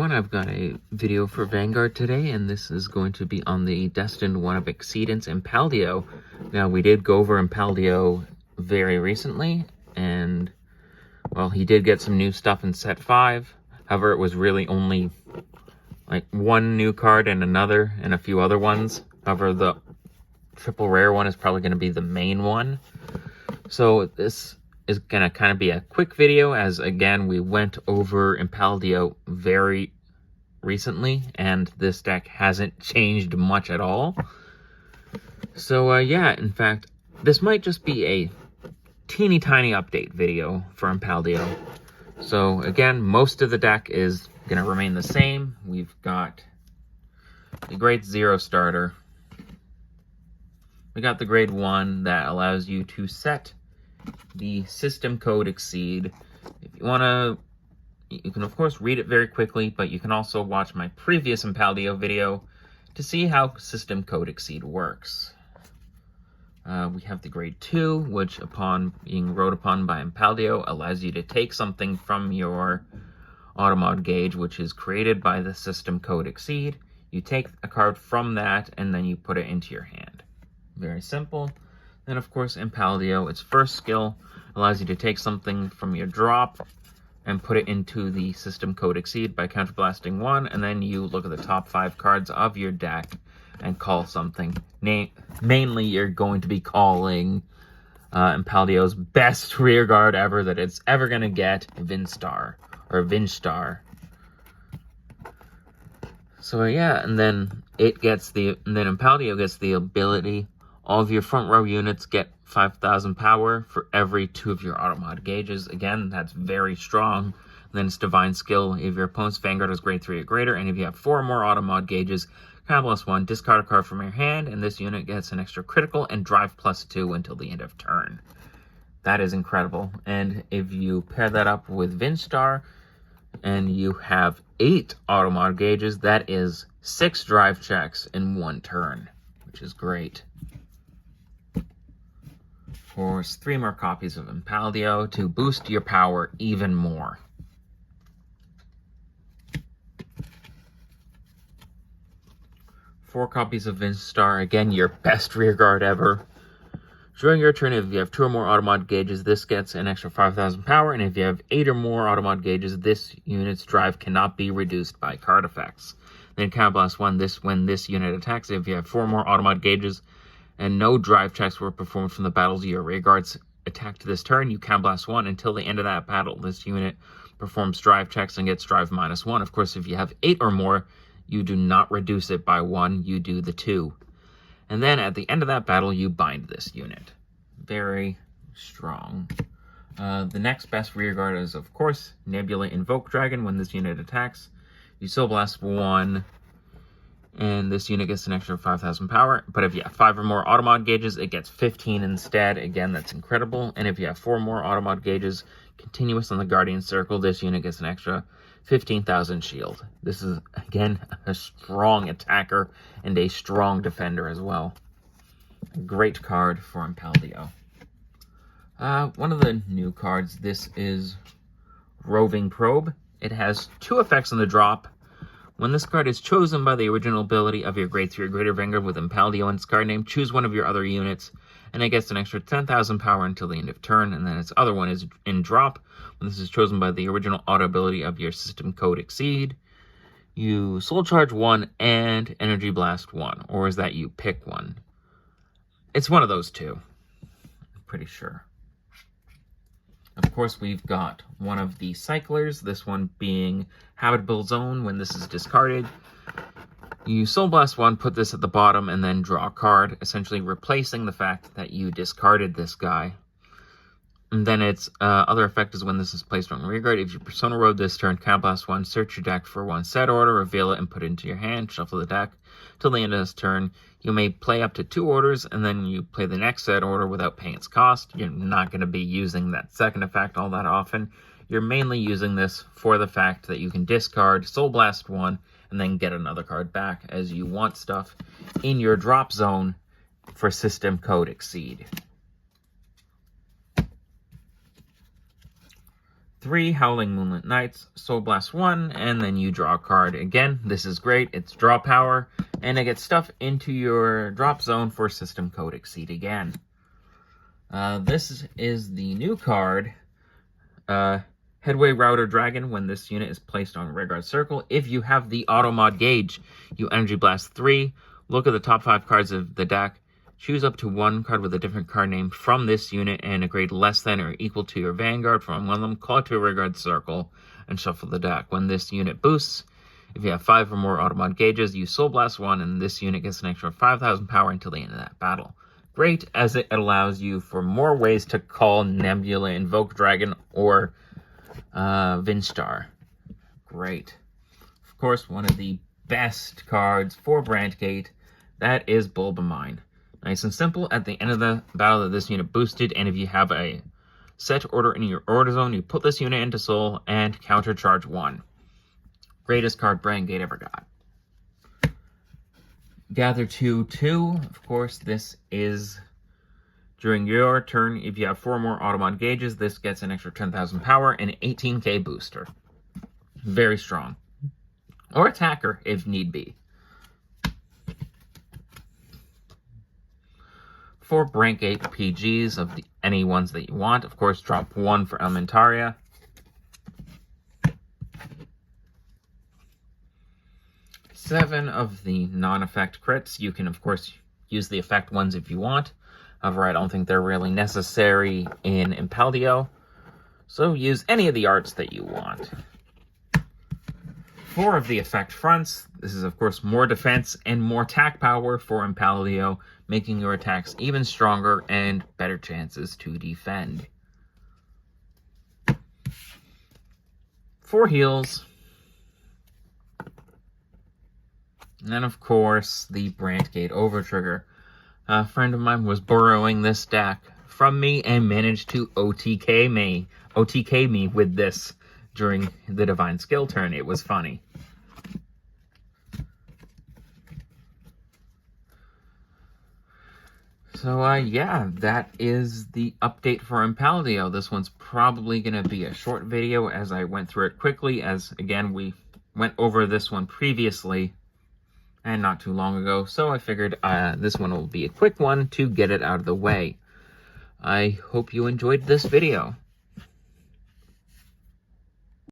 everyone, I've got a video for Vanguard today, and this is going to be on the Destined one of Exceedance Impauldio. Now, we did go over Impauldio very recently, and, well, he did get some new stuff in set 5. However, it was really only, like, one new card and another, and a few other ones. However, the triple rare one is probably going to be the main one. So, this is going to kind of be a quick video, as again we went over Impauldio very recently and this deck hasn't changed much at all. So yeah, in fact this might just be a teeny tiny update video for Impauldio. So again, most of the deck is going to remain the same. We've got the grade 0 starter, we got the grade 1 that allows you to set the system code Exceed. If you want to, you can of course read it very quickly, but you can also watch my previous Impauldio video to see how system code Exceed works. We have the grade 2, which upon being wrote upon by Impauldio allows you to take something from your automod gauge, which is created by the system code Exceed. You take a card from that and then you put it into your hand. Very simple. Then, of course, Impauldio, its first skill, allows you to take something from your drop and put it into the system code Exceed by counterblasting 1, and then you look at the top 5 cards of your deck and call something. Mainly, you're going to be calling Impauldio's best rearguard ever that it's ever going to get, Vinstar, or Vinstar. So yeah, and then Impauldio gets the ability. All of your front row units get 5,000 power for every 2 of your automod gauges. Again, that's very strong. And then it's divine skill. If your opponent's Vanguard is grade 3 or greater, and if you have 4 or more automod gauges, +1, discard a card from your hand, and this unit gets an extra critical and drive +2 until the end of turn. That is incredible. And if you pair that up with Vinstar, and you have 8 automod gauges, that is 6 drive checks in 1 turn, which is great. Of course, 3 more copies of Impauldio to boost your power even more. Four copies of Vinstar, again, your best rearguard ever. During your turn, if you have 2 or more automod gauges, this gets an extra 5,000 power, and if you have 8 or more automod gauges, this unit's drive cannot be reduced by card effects. Then counterblast 1, when this unit attacks, if you have 4 more automod gauges, and no drive checks were performed from the battles your rearguards attacked this turn, you counterblast 1 until the end of that battle. This unit performs drive checks and gets drive -1. Of course, if you have 8 or more, you do not reduce it by 1, you do the 2. And then at the end of that battle, you bind this unit. Very strong. The next best rearguard is, of course, Nebula Invoke Dragon. When this unit attacks, you Soul Blast 1, and this unit gets an extra 5,000 power. But if you have 5 or more automod gauges, it gets 15 instead. Again, that's incredible. And if you have 4 more automod gauges continuous on the Guardian Circle, this unit gets an extra 15,000 shield. This is, again, a strong attacker and a strong defender as well. A great card for Impauldio. One of the new cards, this is Roving Probe. It has 2 effects on the drop. When this card is chosen by the original ability of your grade 3 or greater Vanguard with Impauldio in its card name, choose one of your other units, and it gets an extra 10,000 power until the end of turn. And then its other one is in drop. When this is chosen by the original auto ability of your system code Exceed, you Soul Charge 1 and Energy Blast 1. Or is that you pick one? It's one of those 2. I'm pretty sure. Of course, we've got one of the cyclers, this one being Habitable Zone. When this is discarded, you Soul Blast 1, put this at the bottom, and then draw a card, essentially replacing the fact that you discarded this guy. And then its other effect is when this is placed on rearguard. If you Persona Road this turn, counterblast 1, search your deck for 1 set order, reveal it, and put it into your hand, shuffle the deck. Till the end of this turn, you may play up to 2 orders, and then you play the next set order without paying its cost. You're not going to be using that second effect all that often. You're mainly using this for the fact that you can discard, Soul Blast 1, and then get another card back as you want stuff in your drop zone for system code Exceed. 3 Howling Moonlit Nights, Soul Blast 1, and then you draw a card. Again, this is great. It's draw power, and it gets stuff into your drop zone for system code Exceed again. This is the new card, Headway Router Dragon. When this unit is placed on a rearguard circle, if you have the auto mod gauge, you Energy Blast 3, look at the top 5 cards of the deck, choose up to 1 card with a different card name from this unit and a grade less than or equal to your Vanguard from one of them, call it to a rearguard circle, and shuffle the deck. When this unit boosts, if you have 5 or more automod gauges, you Soul Blast 1, and this unit gets an extra 5,000 power until the end of that battle. Great, as it allows you for more ways to call Nebula, Invoke Dragon, or Vinstar. Great. Of course, one of the best cards for Brandgate, that is Bulbamine. Nice and simple. At the end of the battle that this unit boosted, and if you have a set order in your order zone, you put this unit into Soul and countercharge 1. Greatest card Brandgate ever got. Gather 2/2. Of course, this is during your turn. If you have 4 more automod gauges, this gets an extra 10,000 power and an 18k booster. Very strong. Or attacker, if need be. 4 Brandgate PGs of any ones that you want. Of course, drop 1 for Elementaria. 7 of the non-effect crits. You can, of course, use the effect ones if you want. However, I don't think they're really necessary in Impauldio. So use any of the arts that you want. 4 of the effect fronts. This is, of course, more defense and more attack power for Impauldio, making your attacks even stronger and better chances to defend. 4 heals. And then, of course, the Brandgate Overtrigger. A friend of mine was borrowing this deck from me and managed to OTK me with this during the Divine Skill turn. It was funny. So, yeah, that is the update for Impauldio. This one's probably going to be a short video as I went through it quickly, as, again, we went over this one previously and not too long ago, so I figured this one will be a quick one to get it out of the way. I hope you enjoyed this video.